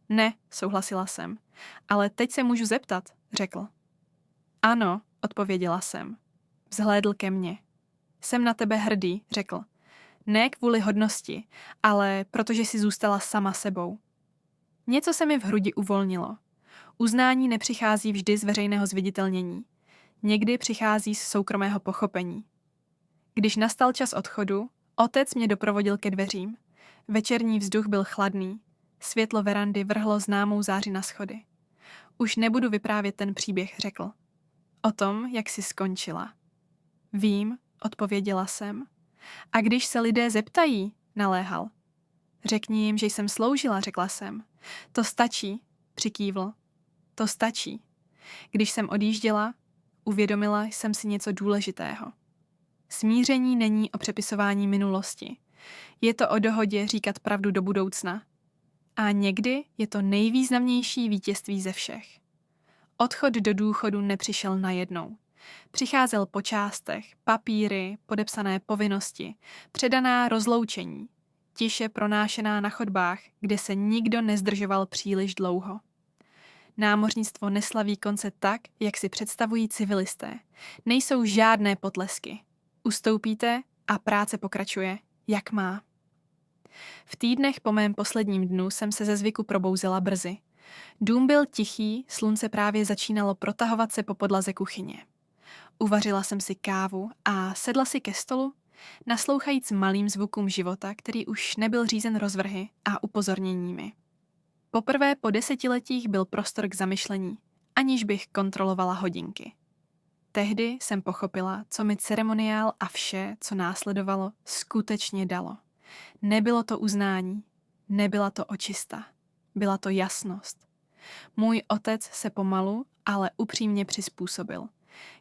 Ne, souhlasila jsem, ale teď se můžu zeptat, řekl. Ano, odpověděla jsem. Vzhlédl ke mně. Jsem na tebe hrdý, řekl. Ne kvůli hodnosti, ale protože jsi zůstala sama sebou. Něco se mi v hrudi uvolnilo. Uznání nepřichází vždy z veřejného zviditelnění. Někdy přichází z soukromého pochopení. Když nastal čas odchodu, otec mě doprovodil ke dveřím. Večerní vzduch byl chladný. Světlo verandy vrhlo známou záři na schody. Už nebudu vyprávět ten příběh, řekl. O tom, jak jsi skončila. Vím, odpověděla jsem. A když se lidé zeptají, naléhal. Řekni jim, že jsem sloužila, řekla jsem. To stačí, přikývl. To stačí. Když jsem odjížděla, uvědomila jsem si něco důležitého. Smíření není o přepisování minulosti. Je to o dohodě říkat pravdu do budoucna. A někdy je to nejvýznamnější vítězství ze všech. Odchod do důchodu nepřišel najednou. Přicházel po částech, papíry, podepsané povinnosti, předaná rozloučení, tiše pronášená na chodbách, kde se nikdo nezdržoval příliš dlouho. Námořnictvo neslaví konce tak, jak si představují civilisté. Nejsou žádné potlesky. Ustoupíte a práce pokračuje, jak má. V týdnech po mém posledním dnu jsem se ze zvyku probouzela brzy. Dům byl tichý, slunce právě začínalo protahovat se po podlaze kuchyně. Uvařila jsem si kávu a sedla si ke stolu, naslouchajíc malým zvukům života, který už nebyl řízen rozvrhy a upozorněními. Poprvé po 10letích byl prostor k zamyšlení, aniž bych kontrolovala hodinky. Tehdy jsem pochopila, co mi ceremoniál a vše, co následovalo, skutečně dalo. Nebylo to uznání, nebyla to očista, byla to jasnost. Můj otec se pomalu, ale upřímně přizpůsobil.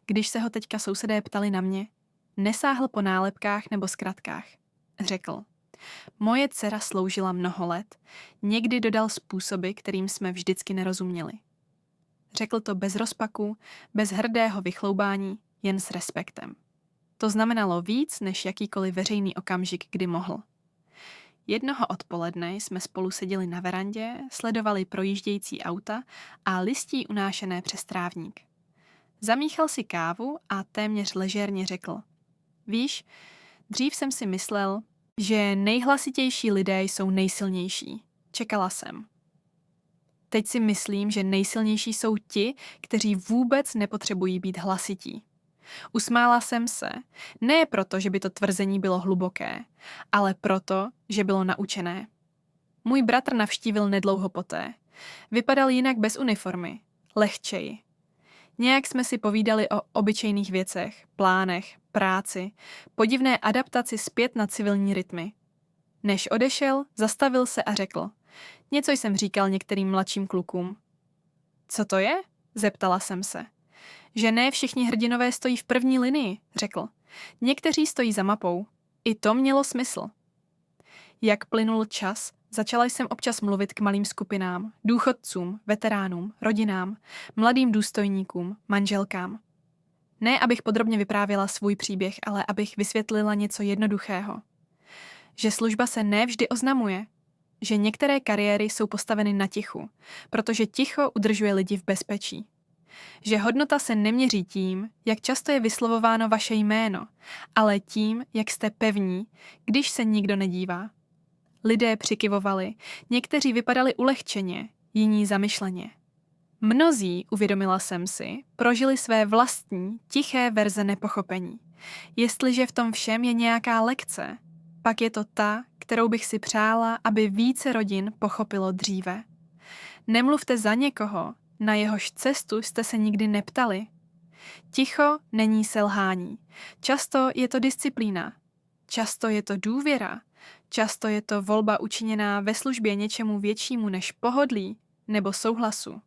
Když se ho teďka sousedé ptali na mě, nesáhl po nálepkách nebo zkratkách. Řekl, moje dcera sloužila mnoho let, někdy dodal způsoby, kterým jsme vždycky nerozuměli. Řekl to bez rozpaku, bez hrdého vychloubání, jen s respektem. To znamenalo víc, než jakýkoliv veřejný okamžik, kdy mohl. Jednoho odpoledne jsme spolu seděli na verandě, sledovali projíždějící auta a listí unášené přes trávník. Zamíchal si kávu a téměř ležérně řekl. Víš, dřív jsem si myslel, že nejhlasitější lidé jsou nejsilnější. Čekala jsem. Teď si myslím, že nejsilnější jsou ti, kteří vůbec nepotřebují být hlasití. Usmála jsem se, ne proto, že by to tvrzení bylo hluboké, ale proto, že bylo naučené. Můj bratr navštívil nedlouho poté. Vypadal jinak bez uniformy, lehčeji. Nějak jsme si povídali o obyčejných věcech, plánech, práci, podivné adaptaci zpět na civilní rytmy. Než odešel, zastavil se a řekl. Něco jsem říkal některým mladším klukům. Co to je? Zeptala jsem se. Že ne všichni hrdinové stojí v první linii, řekl. Někteří stojí za mapou. I to mělo smysl. Jak plynul čas, začala jsem občas mluvit k malým skupinám, důchodcům, veteránům, rodinám, mladým důstojníkům, manželkám. Ne, abych podrobně vyprávěla svůj příběh, ale abych vysvětlila něco jednoduchého. Že služba se ne vždy oznamuje, že některé kariéry jsou postaveny na tichu, protože ticho udržuje lidi v bezpečí. Že hodnota se neměří tím, jak často je vyslovováno vaše jméno, ale tím, jak jste pevní, když se nikdo nedívá. Lidé přikyvovali, někteří vypadali ulehčeně, jiní zamyšleně. Mnozí, uvědomila jsem si, prožili své vlastní, tiché verze nepochopení. Jestliže v tom všem je nějaká lekce, pak je to ta, kterou bych si přála, aby více rodin pochopilo dříve. Nemluvte za někoho, na jehož cestu jste se nikdy neptali. Ticho není selhání. Často je to disciplína. Často je to důvěra. Často je to volba učiněná ve službě něčemu většímu než pohodlí nebo souhlasu.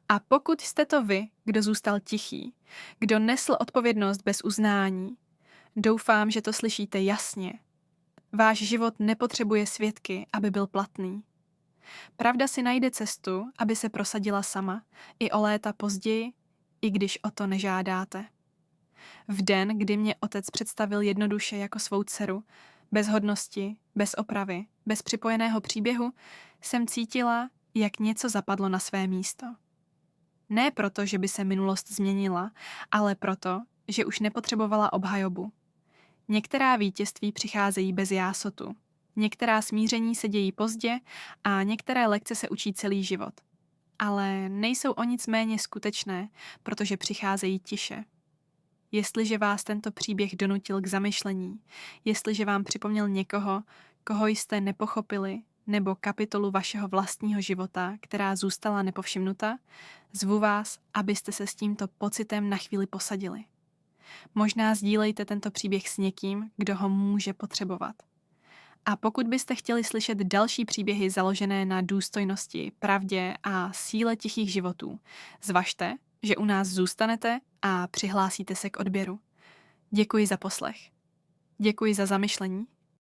A pokud jste to vy, kdo zůstal tichý, kdo nesl odpovědnost bez uznání, doufám, že to slyšíte jasně. Váš život nepotřebuje svědky, aby byl platný. Pravda si najde cestu, aby se prosadila sama, i o léta později, i když o to nežádáte. V den, kdy mě otec představil jednoduše jako svou dceru, bez hodnosti, bez opravy, bez připojeného příběhu, jsem cítila, jak něco zapadlo na své místo. Ne proto, že by se minulost změnila, ale proto, že už nepotřebovala obhajobu. Některá vítězství přicházejí bez jásotu, některá smíření se dějí pozdě a některé lekce se učí celý život. Ale nejsou o nic méně skutečné, protože přicházejí tiše. Jestliže vás tento příběh donutil k zamyšlení, jestliže vám připomněl někoho, koho jste nepochopili, nebo kapitolu vašeho vlastního života, která zůstala nepovšimnuta, zvu vás, abyste se s tímto pocitem na chvíli posadili. Možná sdílejte tento příběh s někým, kdo ho může potřebovat. A pokud byste chtěli slyšet další příběhy založené na důstojnosti, pravdě a síle tichých životů, zvažte, že u nás zůstanete a přihlásíte se k odběru. Děkuji za poslech. Děkuji za zamyšlení